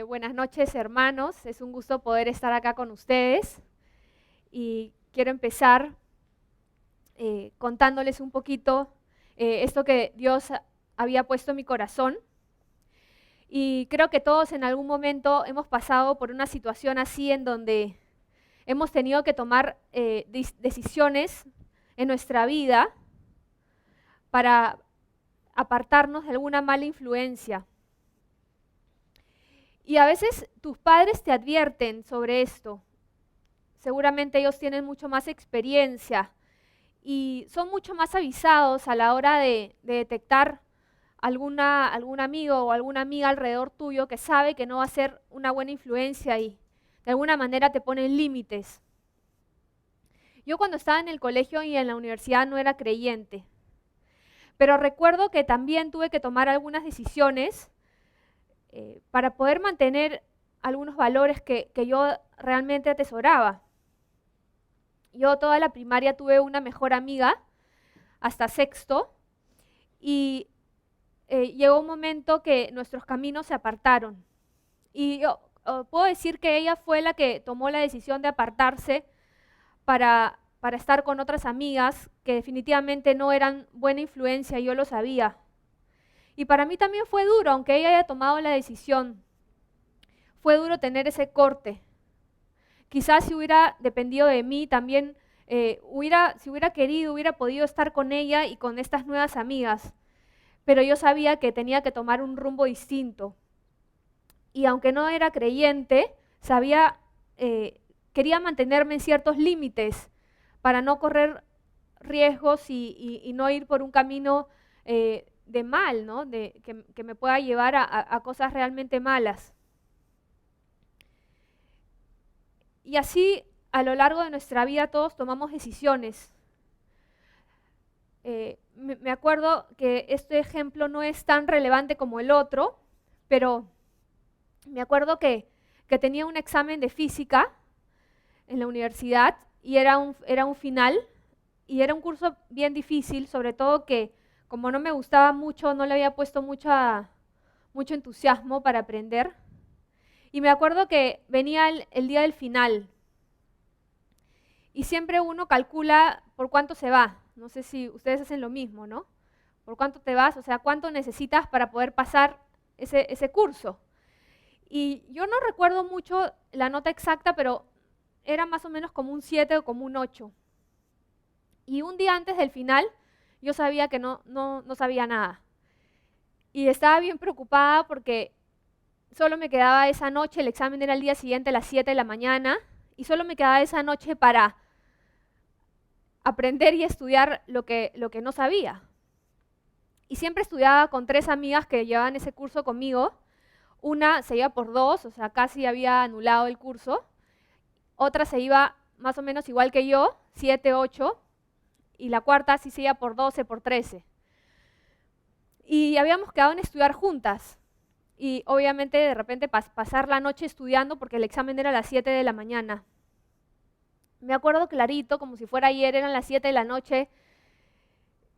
Buenas noches, hermanos. Es un gusto poder estar acá con ustedes. Y quiero empezar contándoles un poquito esto que Dios había puesto en mi corazón. Y creo que todos en algún momento hemos pasado por una situación así en donde hemos tenido que tomar decisiones en nuestra vida para apartarnos de alguna mala influencia. Y a veces tus padres te advierten sobre esto. Seguramente ellos tienen mucho más experiencia y son mucho más avisados a la hora de detectar algún amigo o alguna amiga alrededor tuyo que sabe que no va a ser una buena influencia y de alguna manera te ponen límites. Yo cuando estaba en el colegio y en la universidad no era creyente, pero recuerdo que también tuve que tomar algunas decisiones para poder mantener algunos valores que yo realmente atesoraba. Yo toda la primaria tuve una mejor amiga, hasta sexto, y llegó un momento que nuestros caminos se apartaron. Y yo puedo decir que ella fue la que tomó la decisión de apartarse para estar con otras amigas que definitivamente no eran buena influencia, y yo lo sabía. Y para mí también fue duro, aunque ella haya tomado la decisión. Fue duro tener ese corte. Quizás si hubiera dependido de mí también, si hubiera querido, hubiera podido estar con ella y con estas nuevas amigas. Pero yo sabía que tenía que tomar un rumbo distinto. Y aunque no era creyente, quería mantenerme en ciertos límites para no correr riesgos y no ir por un camino de mal, ¿no? Que me pueda llevar a cosas realmente malas. Y así, a lo largo de nuestra vida, todos tomamos decisiones. Me acuerdo que este ejemplo no es tan relevante como el otro, pero me acuerdo que tenía un examen de física en la universidad y era un final, y era un curso bien difícil, sobre todo que como no me gustaba mucho, no le había puesto mucho entusiasmo para aprender. Y me acuerdo que venía el día del final y siempre uno calcula por cuánto se va. No sé si ustedes hacen lo mismo, ¿no? ¿Por cuánto te vas? O sea, ¿cuánto necesitas para poder pasar ese curso? Y yo no recuerdo mucho la nota exacta, pero era más o menos como un 7 o como un 8. Y un día antes del final, yo sabía que no sabía nada. Y estaba bien preocupada porque solo me quedaba esa noche, el examen era el día siguiente a las 7 de la mañana, y solo me quedaba esa noche para aprender y estudiar lo que no sabía. Y siempre estudiaba con 3 amigas que llevaban ese curso conmigo. Una se iba por 2, o sea, casi había anulado el curso. Otra se iba más o menos igual que yo, 7, 8. Y la cuarta sí se iba por 12, por 13. Y habíamos quedado en estudiar juntas. Y obviamente de repente pasar la noche estudiando porque el examen era a las 7 de la mañana. Me acuerdo clarito, como si fuera ayer, eran las 7 de la noche.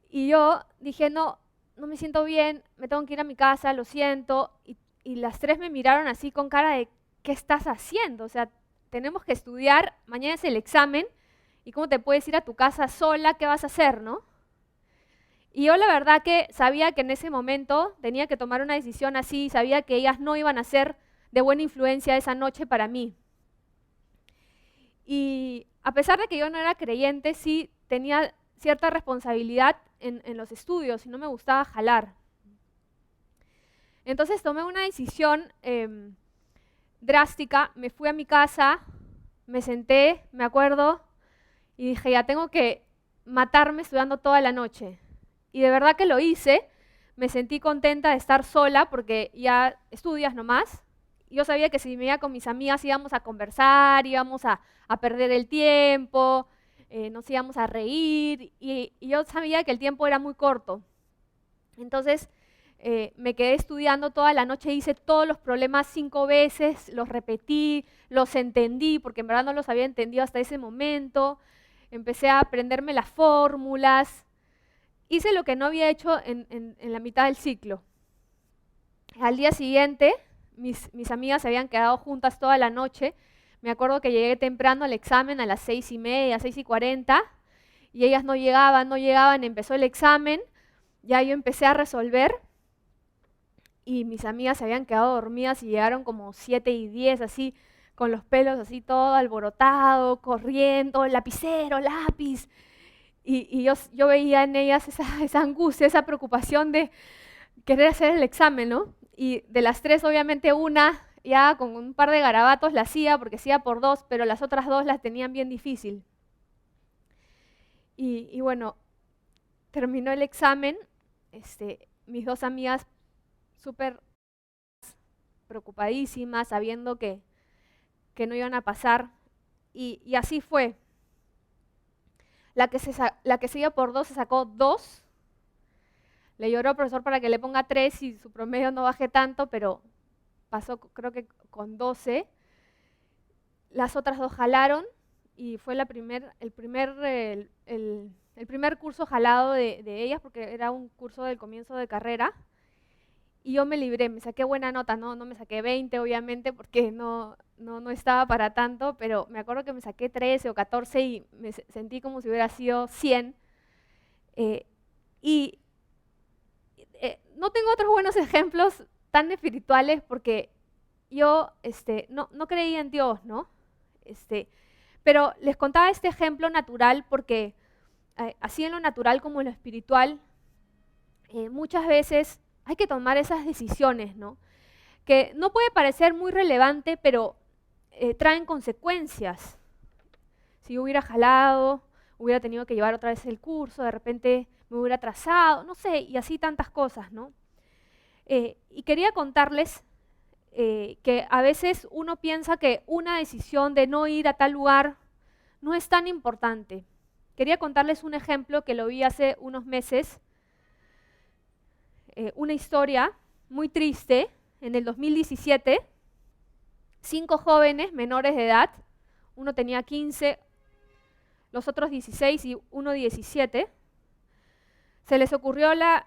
Y yo dije, no me siento bien, me tengo que ir a mi casa, lo siento. Y las 3 me miraron así con cara de, ¿qué estás haciendo? O sea, tenemos que estudiar, mañana es el examen, ¿y cómo te puedes ir a tu casa sola? ¿Qué vas a hacer, no? Y yo la verdad que sabía que en ese momento tenía que tomar una decisión así, sabía que ellas no iban a ser de buena influencia esa noche para mí. Y a pesar de que yo no era creyente, sí tenía cierta responsabilidad en los estudios y no me gustaba jalar. Entonces tomé una decisión drástica, me fui a mi casa, me senté, me acuerdo, y dije, ya tengo que matarme estudiando toda la noche. Y de verdad que lo hice, me sentí contenta de estar sola porque ya estudias nomás. Yo sabía que si me iba con mis amigas íbamos a conversar, íbamos a perder el tiempo, nos íbamos a reír y yo sabía que el tiempo era muy corto. Entonces me quedé estudiando toda la noche, hice todos los problemas 5 veces, los repetí, los entendí porque en verdad no los había entendido hasta ese momento. Empecé a aprenderme las fórmulas. Hice lo que no había hecho en la mitad del ciclo. Al día siguiente mis amigas se habían quedado juntas toda la noche. Me acuerdo que llegué temprano al examen a las 6:30, 6:40, y ellas no llegaban, empezó el examen, ya yo empecé a resolver, y mis amigas se habían quedado dormidas y llegaron como 7:10, así, con los pelos así todo alborotado, corriendo, lapicero, lápiz. Y yo veía en ellas esa angustia, esa preocupación de querer hacer el examen, ¿no? Y de las tres, obviamente, una ya con un par de garabatos la hacía, porque hacía por dos, pero las otras dos las tenían bien difícil. Y bueno, terminó el examen, mis dos amigas súper preocupadísimas, sabiendo que no iban a pasar, y así fue. La que se iba por dos se sacó 2. Le lloró al profesor para que le ponga 3 y su promedio no baje tanto, pero pasó creo que con 12. Las otras dos jalaron y fue el primer curso jalado de ellas, porque era un curso del comienzo de carrera. Y yo me libré, me saqué buena nota, no me saqué 20 obviamente, porque no estaba para tanto, pero me acuerdo que me saqué 13 o 14 y me sentí como si hubiera sido 100. Y no tengo otros buenos ejemplos tan espirituales, porque yo no creía en Dios, ¿no? Pero les contaba este ejemplo natural porque así en lo natural como en lo espiritual, muchas veces hay que tomar esas decisiones, ¿no? Que no puede parecer muy relevante, pero traen consecuencias. Si yo hubiera jalado, hubiera tenido que llevar otra vez el curso, de repente me hubiera atrasado, no sé, y así tantas cosas, ¿no? Y quería contarles que a veces uno piensa que una decisión de no ir a tal lugar no es tan importante. Quería contarles un ejemplo que lo vi hace unos meses, una historia muy triste. En el 2017, 5 jóvenes menores de edad, uno tenía 15, los otros 16 y uno 17, se les ocurrió la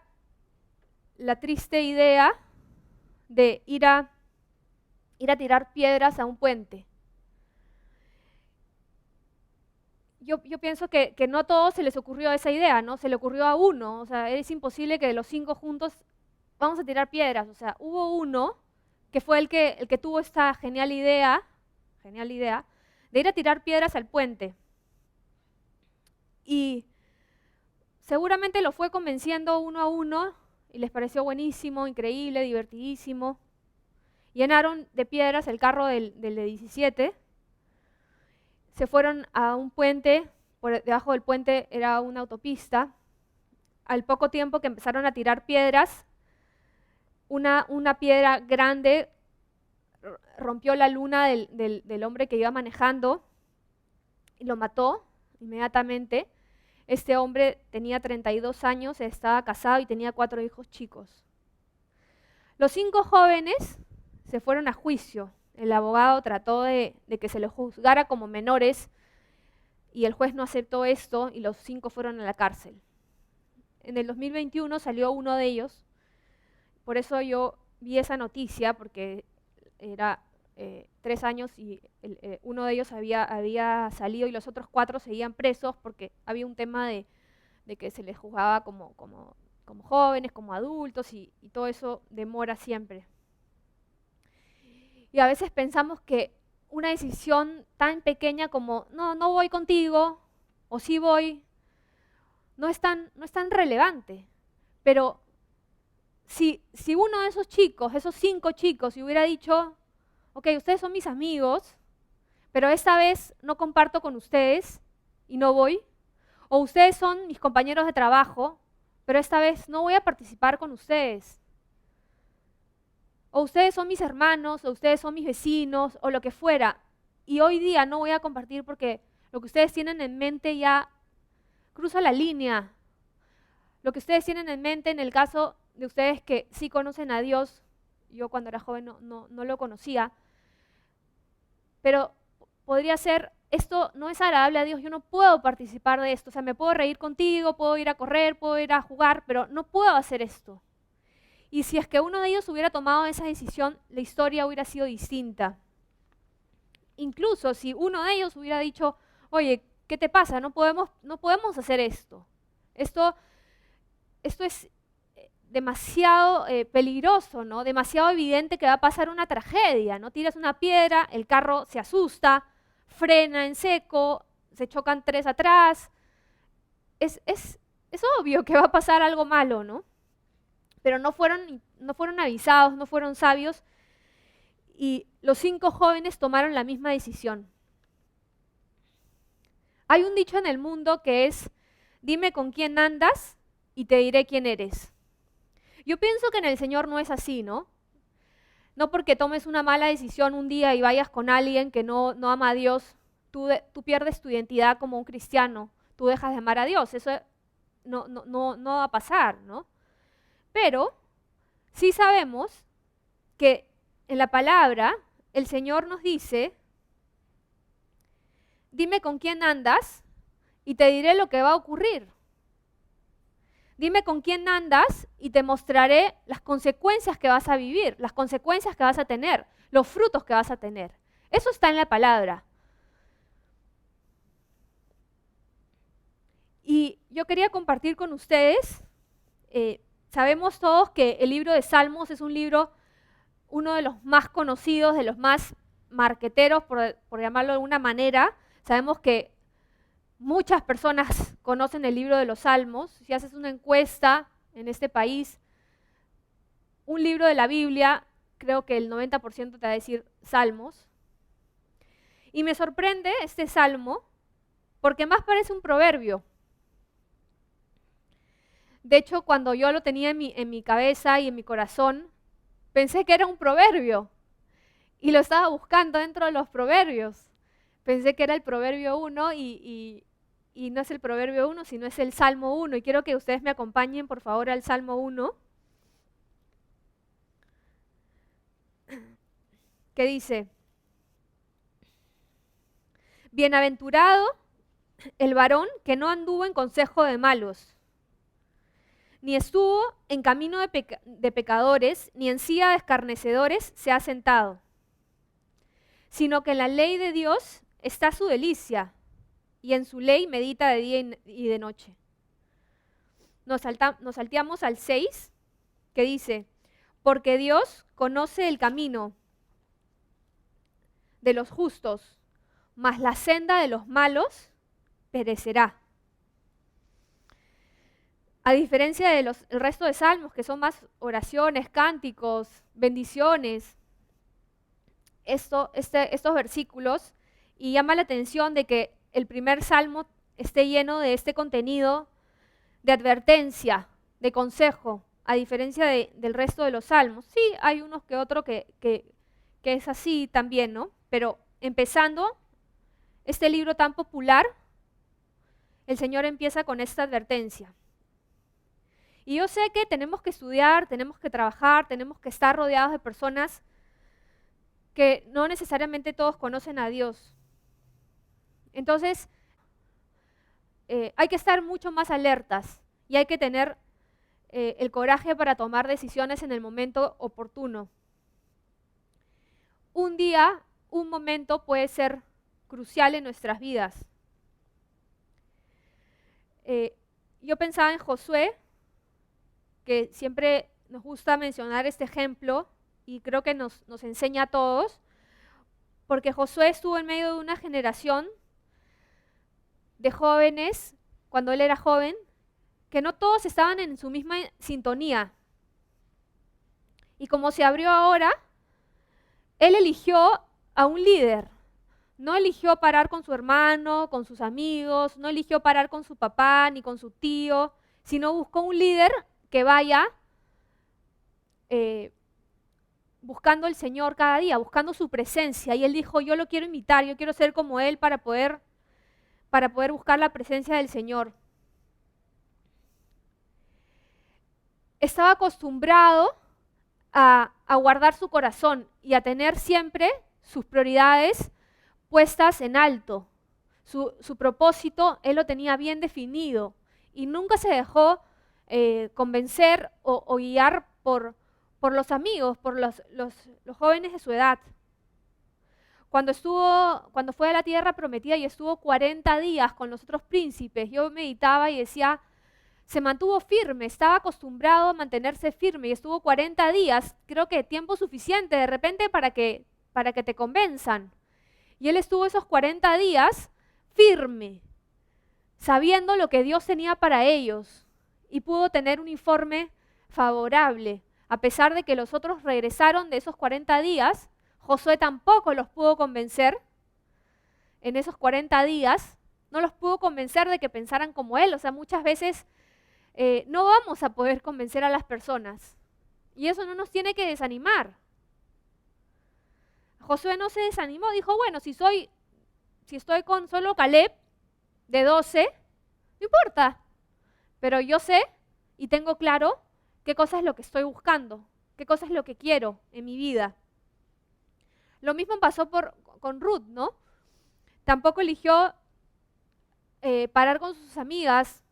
triste idea de ir a tirar piedras a un puente. Yo pienso que no a todos se les ocurrió esa idea, ¿no? Se le ocurrió a uno, o sea, es imposible que de los 5 juntos vamos a tirar piedras. O sea, hubo uno que fue el que tuvo esta genial idea de ir a tirar piedras al puente. Y seguramente lo fue convenciendo uno a uno y les pareció buenísimo, increíble, divertidísimo. Llenaron de piedras el carro del de 17, se fueron a un puente, debajo del puente era una autopista. Al poco tiempo que empezaron a tirar piedras, una piedra grande rompió la luna del hombre que iba manejando y lo mató inmediatamente. Este hombre tenía 32 años, estaba casado y tenía 4 hijos chicos. Los 5 jóvenes se fueron a juicio. El abogado trató de que se los juzgara como menores y el juez no aceptó esto y los 5 fueron a la cárcel. En el 2021 salió uno de ellos, por eso yo vi esa noticia, porque era 3 años y uno de ellos había salido y los otros 4 seguían presos, porque había un tema de que se les juzgaba como jóvenes, como adultos, y todo eso demora siempre. Y a veces pensamos que una decisión tan pequeña como no voy contigo, o sí voy, no es tan relevante. Pero si uno de esos chicos, esos 5 chicos, si hubiera dicho, ok, ustedes son mis amigos, pero esta vez no comparto con ustedes y no voy, o ustedes son mis compañeros de trabajo, pero esta vez no voy a participar con ustedes, o ustedes son mis hermanos, o ustedes son mis vecinos, o lo que fuera, y hoy día no voy a compartir porque lo que ustedes tienen en mente ya cruza la línea. Lo que ustedes tienen en mente, en el caso de ustedes que sí conocen a Dios, yo cuando era joven no lo conocía, pero podría ser, esto no es agradable a Dios, yo no puedo participar de esto. O sea, me puedo reír contigo, puedo ir a correr, puedo ir a jugar, pero no puedo hacer esto. Y si es que uno de ellos hubiera tomado esa decisión, la historia hubiera sido distinta. Incluso si uno de ellos hubiera dicho, oye, ¿qué te pasa? No podemos hacer esto. Esto es demasiado peligroso, ¿no? Demasiado evidente que va a pasar una tragedia, ¿no? Tiras una piedra, el carro se asusta, frena en seco, se chocan 3 atrás. Es obvio que va a pasar algo malo, ¿no? Pero no fueron avisados, no fueron sabios, y los 5 jóvenes tomaron la misma decisión. Hay un dicho en el mundo que es, dime con quién andas y te diré quién eres. Yo pienso que en el Señor no es así, ¿no? No porque tomes una mala decisión un día y vayas con alguien que no ama a Dios, tú pierdes tu identidad como un cristiano, tú dejas de amar a Dios. Eso no va a pasar, ¿no? Pero sí sabemos que en la palabra el Señor nos dice, dime con quién andas y te diré lo que va a ocurrir. Dime con quién andas y te mostraré las consecuencias que vas a vivir, las consecuencias que vas a tener, los frutos que vas a tener. Eso está en la palabra. Y yo quería compartir con ustedes, sabemos todos que el libro de Salmos es un libro, uno de los más conocidos, de los más marqueteros, por llamarlo de alguna manera. Sabemos que muchas personas conocen el libro de los Salmos. Si haces una encuesta en este país, un libro de la Biblia, creo que el 90% te va a decir Salmos. Y me sorprende este salmo porque más parece un proverbio. De hecho, cuando yo lo tenía en mi cabeza y en mi corazón, pensé que era un proverbio y lo estaba buscando dentro de los proverbios. Pensé que era el proverbio 1 y no es el proverbio 1, sino es el Salmo 1. Y quiero que ustedes me acompañen, por favor, al Salmo 1, que dice, bienaventurado el varón que no anduvo en consejo de malos, ni estuvo en camino de pecadores, ni en silla de escarnecedores se ha sentado, sino que en la ley de Dios está su delicia, y en su ley medita de día y de noche. Nos salteamos al 6, que dice, porque Dios conoce el camino de los justos, mas la senda de los malos perecerá. A diferencia de el resto de salmos, que son más oraciones, cánticos, bendiciones, estos versículos, y llama la atención de que el primer salmo esté lleno de este contenido de advertencia, de consejo, a diferencia del resto de los salmos. Sí, hay unos que otro que es así también, ¿no? Pero empezando este libro tan popular, el Señor empieza con esta advertencia. Y yo sé que tenemos que estudiar, tenemos que trabajar, tenemos que estar rodeados de personas que no necesariamente todos conocen a Dios. Entonces, hay que estar mucho más alertas y hay que tener el coraje para tomar decisiones en el momento oportuno. Un día, un momento puede ser crucial en nuestras vidas. Yo pensaba en Josué, que siempre nos gusta mencionar este ejemplo y creo que nos enseña a todos, porque Josué estuvo en medio de una generación de jóvenes, cuando él era joven, que no todos estaban en su misma sintonía. Y como se abrió ahora, él eligió a un líder. No eligió parar con su hermano, con sus amigos, no eligió parar con su papá ni con su tío, sino buscó un líder que vaya buscando el Señor cada día, buscando su presencia. Y él dijo, yo lo quiero imitar, yo quiero ser como él para poder buscar la presencia del Señor. Estaba acostumbrado a guardar su corazón y a tener siempre sus prioridades puestas en alto. Su propósito, él lo tenía bien definido y nunca se dejó convencer o guiar por por los amigos, por los jóvenes de su edad. Cuando fue a la tierra prometida y estuvo 40 días con los otros príncipes, yo meditaba y decía, se mantuvo firme, estaba acostumbrado a mantenerse firme y estuvo 40 días, creo que tiempo suficiente de repente para que te convenzan. Y él estuvo esos 40 días firme, sabiendo lo que Dios tenía para ellos y pudo tener un informe favorable. A pesar de que los otros regresaron de esos 40 días, Josué tampoco los pudo convencer en esos 40 días, no los pudo convencer de que pensaran como él. O sea, muchas veces no vamos a poder convencer a las personas y eso no nos tiene que desanimar. Josué no se desanimó, dijo, bueno, si estoy con solo Caleb de 12, no importa, pero yo sé y tengo claro qué cosa es lo que estoy buscando, qué cosa es lo que quiero en mi vida. Lo mismo pasó con Ruth, ¿no? Tampoco eligió parar con sus amigas,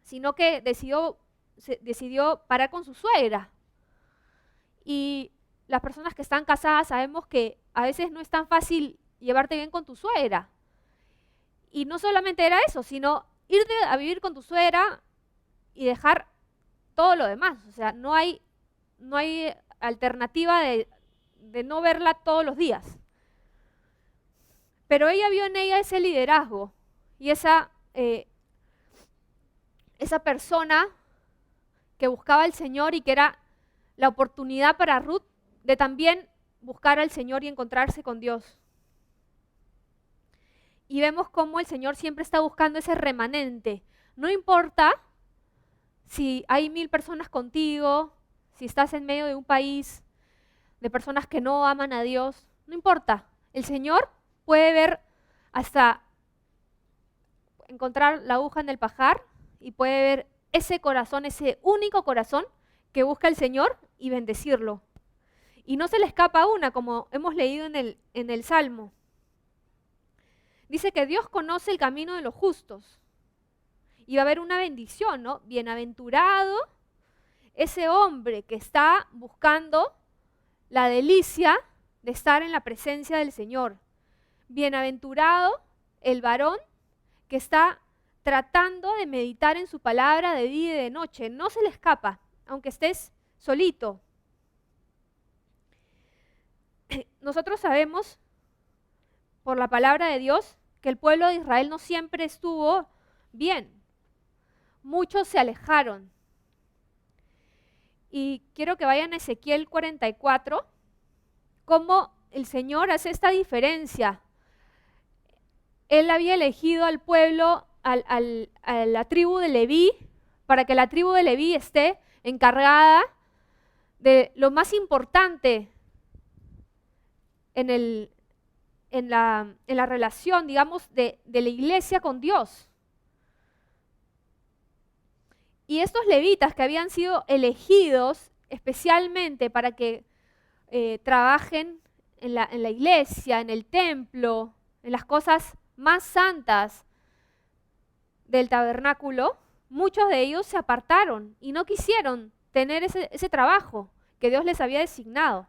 sino que decidió parar con su suegra. Y las personas que están casadas sabemos que a veces no es tan fácil llevarte bien con tu suegra. Y no solamente era eso, sino irte a vivir con tu suegra y dejar todo lo demás. O sea, no hay alternativa de no verla todos los días. Pero ella vio en ella ese liderazgo y esa persona que buscaba al Señor y que era la oportunidad para Ruth de también buscar al Señor y encontrarse con Dios. Y vemos cómo el Señor siempre está buscando ese remanente. No importa si hay 1000 personas contigo, si estás en medio de un país de personas que no aman a Dios, no importa. El Señor puede ver hasta encontrar la aguja en el pajar y puede ver ese corazón, ese único corazón que busca al Señor y bendecirlo. Y no se le escapa una, como hemos leído en el Salmo. Dice que Dios conoce el camino de los justos. Y va a haber una bendición, ¿no? Bienaventurado ese hombre que está buscando la delicia de estar en la presencia del Señor. Bienaventurado el varón que está tratando de meditar en su palabra de día y de noche. No se le escapa, aunque estés solito. Nosotros sabemos, por la palabra de Dios, que el pueblo de Israel no siempre estuvo bien. Muchos se alejaron. Y quiero que vayan a Ezequiel 44, cómo el Señor hace esta diferencia. Él había elegido al pueblo, a la tribu de Leví, para que la tribu de Leví esté encargada de lo más importante en la relación, digamos, de la iglesia con Dios. Y estos levitas que habían sido elegidos especialmente para que trabajen en la iglesia, en el templo, en las cosas más santas del tabernáculo, muchos de ellos se apartaron y no quisieron tener ese trabajo que Dios les había designado.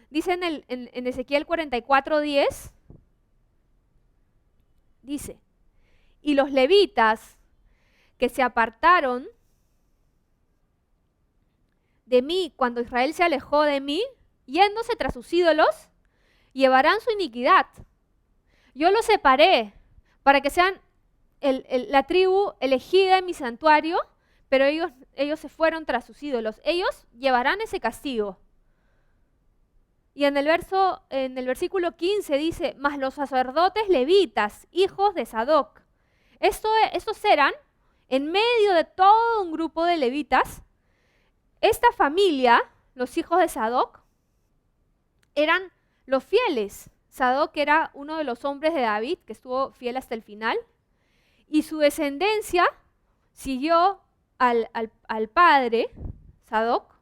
Dice en Ezequiel 44:10, dice, y los levitas que se apartaron de mí cuando Israel se alejó de mí, yéndose tras sus ídolos, llevarán su iniquidad. Yo los separé para que sean la tribu elegida en mi santuario, pero ellos se fueron tras sus ídolos. Ellos llevarán ese castigo. Y en el versículo 15 dice, mas los sacerdotes levitas, hijos de Sadoc. Estos eran, en medio de todo un grupo de levitas, esta familia, los hijos de Sadoc, eran los fieles. Sadoc era uno de los hombres de David que estuvo fiel hasta el final. Y su descendencia siguió al padre, Sadoc.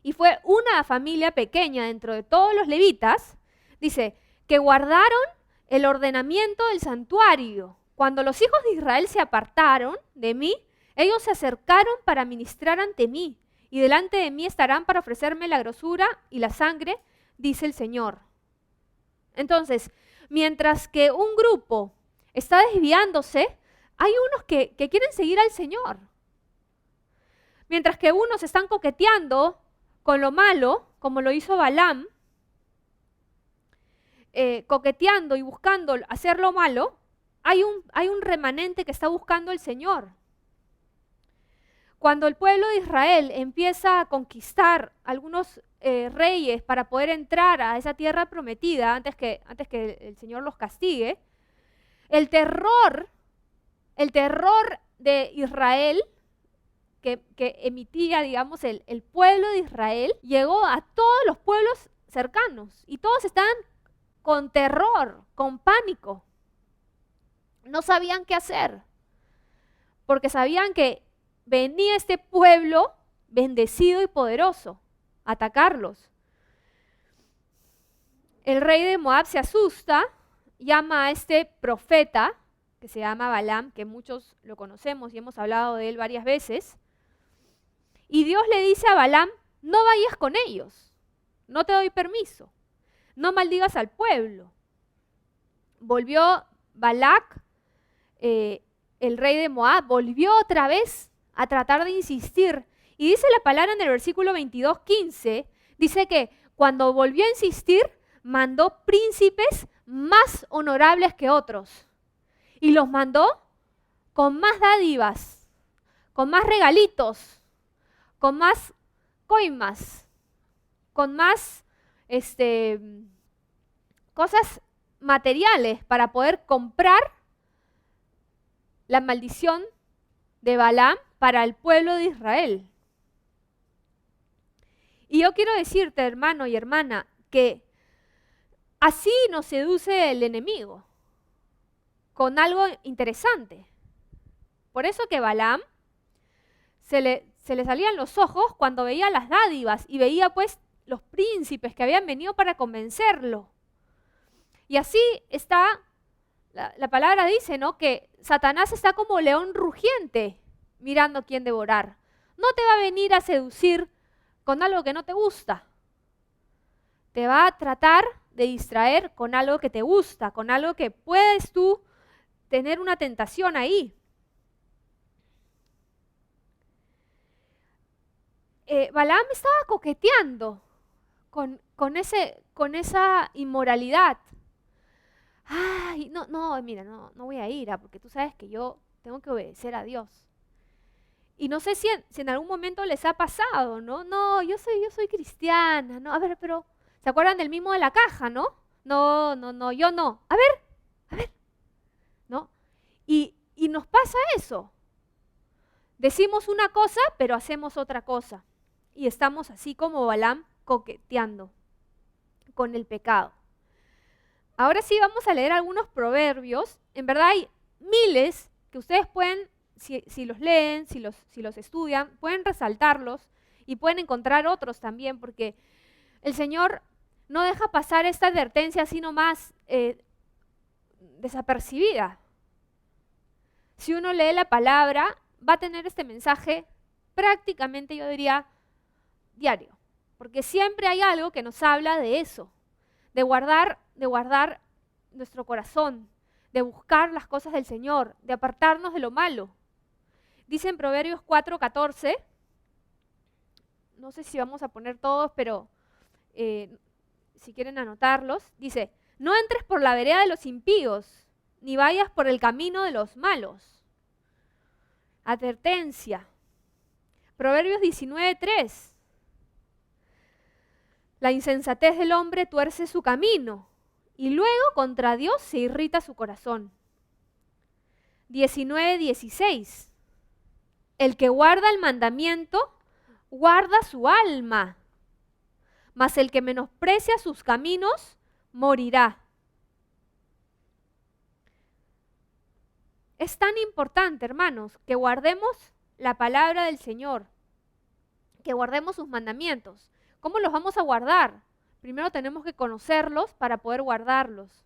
Y fue una familia pequeña dentro de todos los levitas, dice, que guardaron el ordenamiento del santuario. Cuando los hijos de Israel se apartaron de mí, ellos se acercaron para ministrar ante mí y delante de mí estarán para ofrecerme la grosura y la sangre, dice el Señor. Entonces, mientras que un grupo está desviándose, hay unos que quieren seguir al Señor. Mientras que unos están coqueteando con lo malo, como lo hizo Balaam, coqueteando y buscando hacer lo malo, hay un remanente que está buscando al Señor. Cuando el pueblo de Israel empieza a conquistar algunos reyes para poder entrar a esa tierra prometida antes que el Señor los castigue, el terror de Israel que emitía, digamos, el pueblo de Israel, llegó a todos los pueblos cercanos y todos estaban con terror, con pánico. No sabían qué hacer, porque sabían que venía este pueblo bendecido y poderoso a atacarlos. El rey de Moab se asusta, llama a este profeta, que se llama Balaam, que muchos lo conocemos y hemos hablado de él varias veces, y Dios le dice a Balaam, no vayas con ellos, no te doy permiso, no maldigas al pueblo. Volvió Balac, el rey de Moab, volvió otra vez a tratar de insistir. Y dice la palabra en el versículo 22:15, dice que cuando volvió a insistir, mandó príncipes más honorables que otros. Y los mandó con más dádivas, con más regalitos, con más coimas, con más cosas materiales para poder comprar la maldición de Balaam para el pueblo de Israel. Y yo quiero decirte, hermano y hermana, que así nos seduce el enemigo, con algo interesante. Por eso que Balaam se le salían los ojos cuando veía las dádivas y veía pues los príncipes que habían venido para convencerlo. Y así está, la palabra dice, ¿no?, que Satanás está como león rugiente mirando quién devorar. No te va a venir a seducir con algo que no te gusta. Te va a tratar de distraer con algo que te gusta, con algo que puedes tú tener una tentación ahí. Balaam estaba coqueteando con esa inmoralidad. Ay, no, mira, no voy a ir, porque tú sabes que yo tengo que obedecer a Dios. Y no sé si en algún momento les ha pasado, ¿no? No, yo soy cristiana, ¿no? A ver, pero, ¿se acuerdan del mimo de la caja, no? No, yo no. A ver, ¿no? Y nos pasa eso. Decimos una cosa, pero hacemos otra cosa. Y estamos así como Balaam coqueteando con el pecado. Ahora sí vamos a leer algunos proverbios. En verdad hay miles que ustedes pueden, si los leen, si los estudian, pueden resaltarlos y pueden encontrar otros también, porque el Señor no deja pasar esta advertencia así nomás desapercibida. Si uno lee la palabra, va a tener este mensaje prácticamente, yo diría, diario, porque siempre hay algo que nos habla de eso, de guardar nuestro corazón, de buscar las cosas del Señor, de apartarnos de lo malo. Dice en Proverbios 4:14, no sé si vamos a poner todos, pero si quieren anotarlos, dice, no entres por la vereda de los impíos, ni vayas por el camino de los malos. Advertencia. Proverbios 19:3. La insensatez del hombre tuerce su camino y luego contra Dios se irrita su corazón. 19:16. El que guarda el mandamiento, guarda su alma, mas el que menosprecia sus caminos, morirá. Es tan importante, hermanos, que guardemos la palabra del Señor, que guardemos sus mandamientos. ¿Cómo los vamos a guardar? Primero tenemos que conocerlos para poder guardarlos.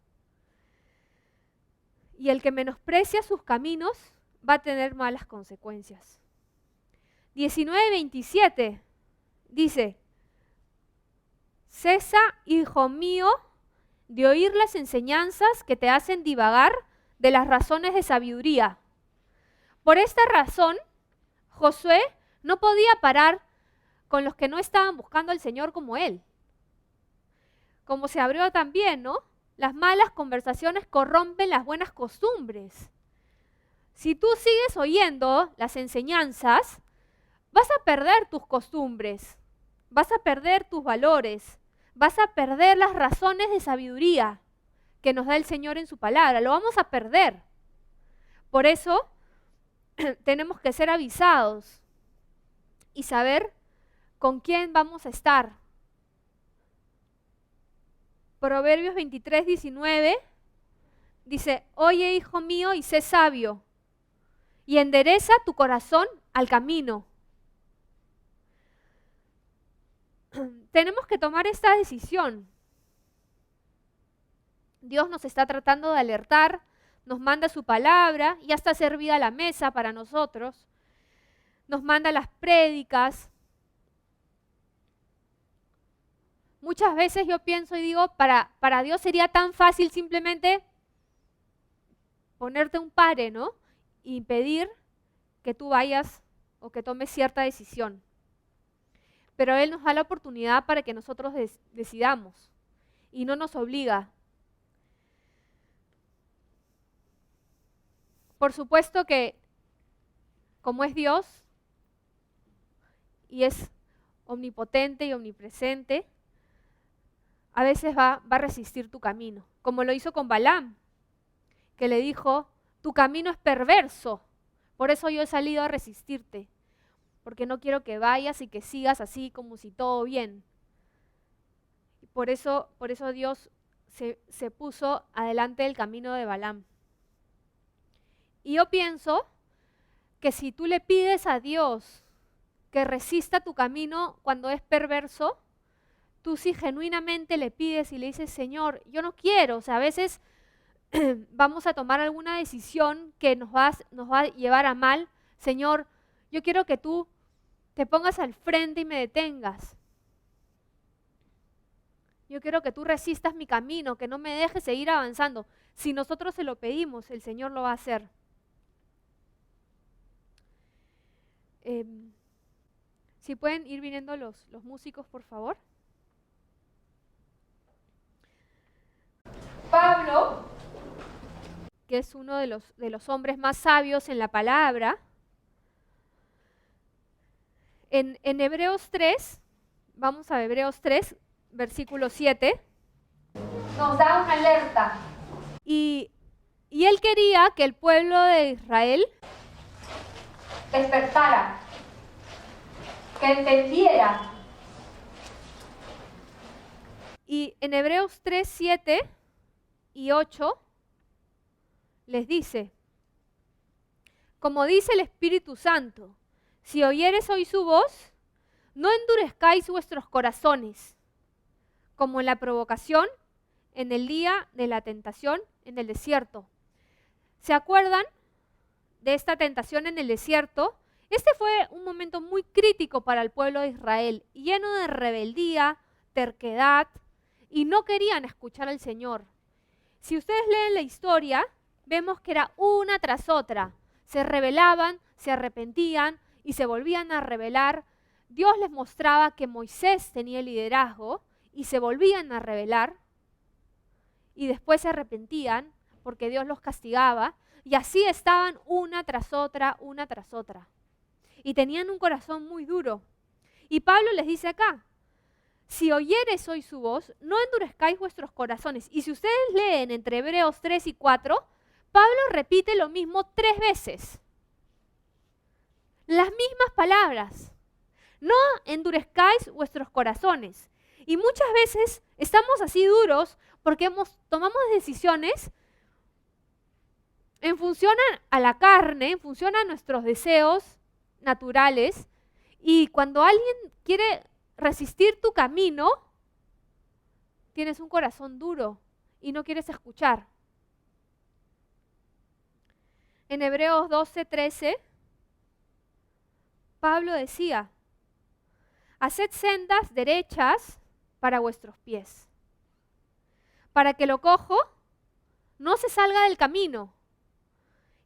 Y el que menosprecia sus caminos va a tener malas consecuencias. 19:27 Dice, cesa, hijo mío, de oír las enseñanzas que te hacen divagar de las razones de sabiduría. Por esta razón, Josué no podía parar con los que no estaban buscando al Señor como él. Como se abrió también, ¿no? Las malas conversaciones corrompen las buenas costumbres. Si tú sigues oyendo las enseñanzas, vas a perder tus costumbres, vas a perder tus valores, vas a perder las razones de sabiduría que nos da el Señor en su palabra. Lo vamos a perder. Por eso tenemos que ser avisados y saber con quién vamos a estar. Proverbios 23:19 dice, oye, hijo mío, y sé sabio, y endereza tu corazón al camino. Tenemos que tomar esta decisión. Dios nos está tratando de alertar, nos manda su palabra, ya está servida la mesa para nosotros, nos manda las prédicas. Muchas veces yo pienso y digo, para Dios sería tan fácil simplemente ponerte un pare, ¿no? Y impedir que tú vayas o que tomes cierta decisión. Pero Él nos da la oportunidad para que nosotros decidamos y no nos obliga. Por supuesto que como es Dios y es omnipotente y omnipresente, a veces va a resistir tu camino, como lo hizo con Balaam, que le dijo, tu camino es perverso, por eso yo he salido a resistirte, porque no quiero que vayas y que sigas así como si todo bien. Por eso Dios se puso adelante del camino de Balaam. Y yo pienso que si tú le pides a Dios que resista tu camino cuando es perverso, tú si genuinamente le pides y le dices, Señor, yo no quiero, o sea, a veces vamos a tomar alguna decisión que nos va a llevar a mal. Señor, yo quiero que tú te pongas al frente y me detengas. Yo quiero que tú resistas mi camino, que no me dejes seguir avanzando. Si nosotros se lo pedimos, el Señor lo va a hacer. Si pueden ir viniendo los músicos, por favor. Pablo, que es uno de los hombres más sabios en la palabra, en Hebreos 3, vamos a Hebreos 3, versículo 7, nos da una alerta. Y él quería que el pueblo de Israel despertara, que entendiera. Y en Hebreos 3, 7 y 8 les dice, como dice el Espíritu Santo, si oyeres hoy su voz, no endurezcáis vuestros corazones, como en la provocación, en el día de la tentación en el desierto. ¿Se acuerdan de esta tentación en el desierto? Este fue un momento muy crítico para el pueblo de Israel, lleno de rebeldía, terquedad, y no querían escuchar al Señor. Si ustedes leen la historia, vemos que era una tras otra. Se rebelaban, se arrepentían y se volvían a rebelar. Dios les mostraba que Moisés tenía el liderazgo y se volvían a rebelar. Y después se arrepentían porque Dios los castigaba. Y así estaban una tras otra, una tras otra. Y tenían un corazón muy duro. Y Pablo les dice acá, si oyeres hoy su voz, no endurezcáis vuestros corazones. Y si ustedes leen entre Hebreos 3 y 4, Pablo repite lo mismo 3 veces. Las mismas palabras. No endurezcáis vuestros corazones. Y muchas veces estamos así duros porque tomamos decisiones en función a la carne, en función a nuestros deseos naturales. Y cuando alguien quiere resistir tu camino, tienes un corazón duro y no quieres escuchar. En Hebreos 12, 13, Pablo decía, haced sendas derechas para vuestros pies, para que lo cojo no se salga del camino.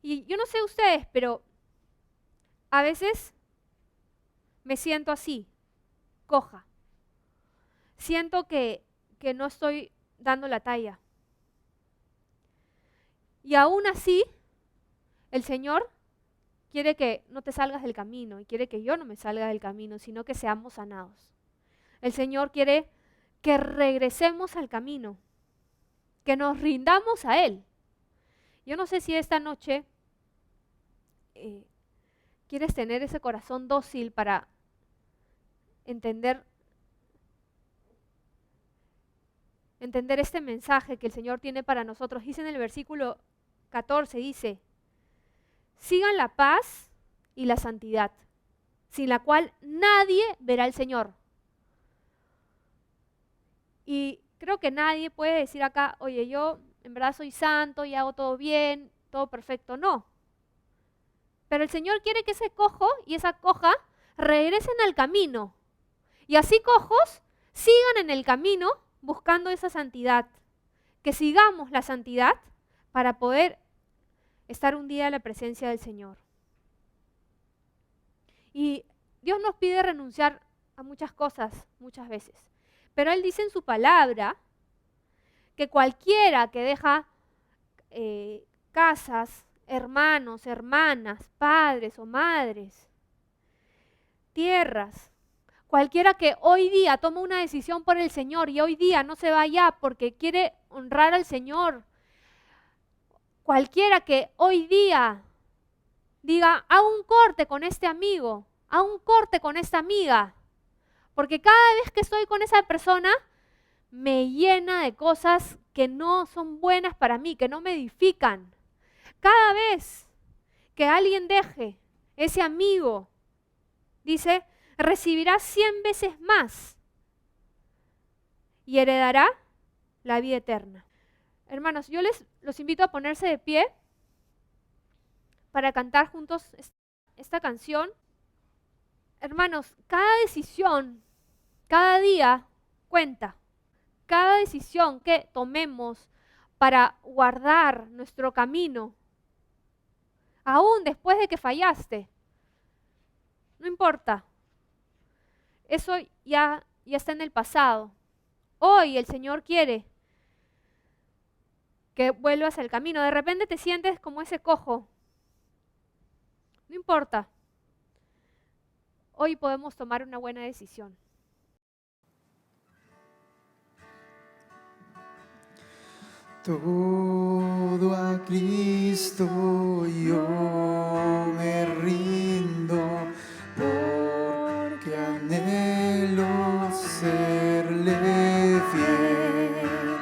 Y yo no sé ustedes, pero a veces me siento así, coja. Siento que no estoy dando la talla. Y aún así, el Señor quiere que no te salgas del camino y quiere que yo no me salga del camino, sino que seamos sanados. El Señor quiere que regresemos al camino, que nos rindamos a Él. Yo no sé si esta noche quieres tener ese corazón dócil para entender este mensaje que el Señor tiene para nosotros. Dice en el versículo 14, dice, sigan la paz y la santidad, sin la cual nadie verá al Señor. Y creo que nadie puede decir acá, oye, yo en verdad soy santo y hago todo bien, todo perfecto. No. Pero el Señor quiere que ese cojo y esa coja regresen al camino. Y así cojos sigan en el camino buscando esa santidad. Que sigamos la santidad para poder estar un día en la presencia del Señor. Y Dios nos pide renunciar a muchas cosas, muchas veces. Pero Él dice en su palabra que cualquiera que deja casas, hermanos, hermanas, padres o madres, tierras, cualquiera que hoy día toma una decisión por el Señor y hoy día no se va allá porque quiere honrar al Señor, cualquiera que hoy día diga, haz un corte con este amigo, haz un corte con esta amiga, porque cada vez que estoy con esa persona me llena de cosas que no son buenas para mí, que no me edifican. Cada vez que alguien deje ese amigo, dice, recibirá 100 veces más y heredará la vida eterna. Hermanos, yo los invito a ponerse de pie para cantar juntos esta canción. Hermanos, cada decisión, cada día cuenta. Cada decisión que tomemos para guardar nuestro camino, aún después de que fallaste, no importa. Eso ya está en el pasado. Hoy el Señor quiere que vuelvas al camino. De repente te sientes como ese cojo. No importa. Hoy podemos tomar una buena decisión. Todo a Cristo yo me rindo, porque anhelo serle fiel.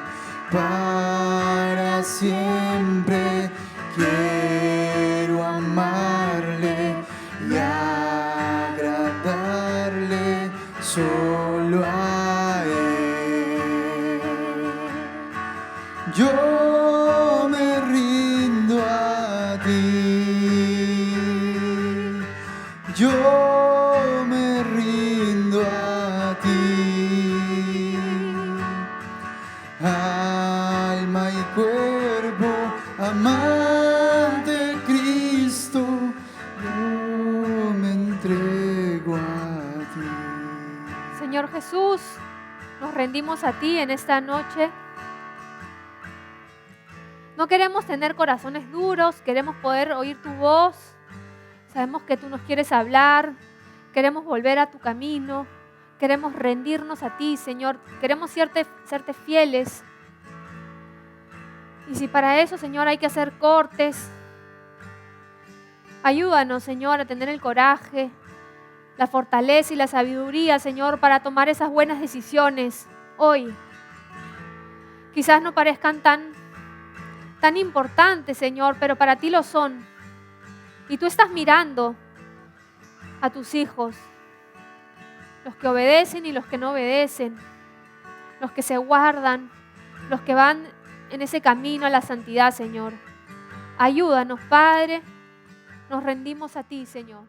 Para siempre quiero amarle y agradarle solo a Él. Yo me rindo a ti, yo me rindo a ti, alma y cuerpo, amante Cristo, yo me entrego a ti. Señor Jesús, nos rendimos a ti en esta noche. No queremos tener corazones duros, queremos poder oír tu voz. Sabemos que tú nos quieres hablar, queremos volver a tu camino, queremos rendirnos a ti, Señor. Queremos serte fieles. Y si para eso, Señor, hay que hacer cortes, ayúdanos, Señor, a tener el coraje, la fortaleza y la sabiduría, Señor, para tomar esas buenas decisiones hoy. Quizás no parezcan tan importantes, Señor, pero para ti lo son. Y tú estás mirando a tus hijos, los que obedecen y los que no obedecen, los que se guardan, los que van en ese camino a la santidad, Señor. Ayúdanos, Padre, nos rendimos a ti, Señor.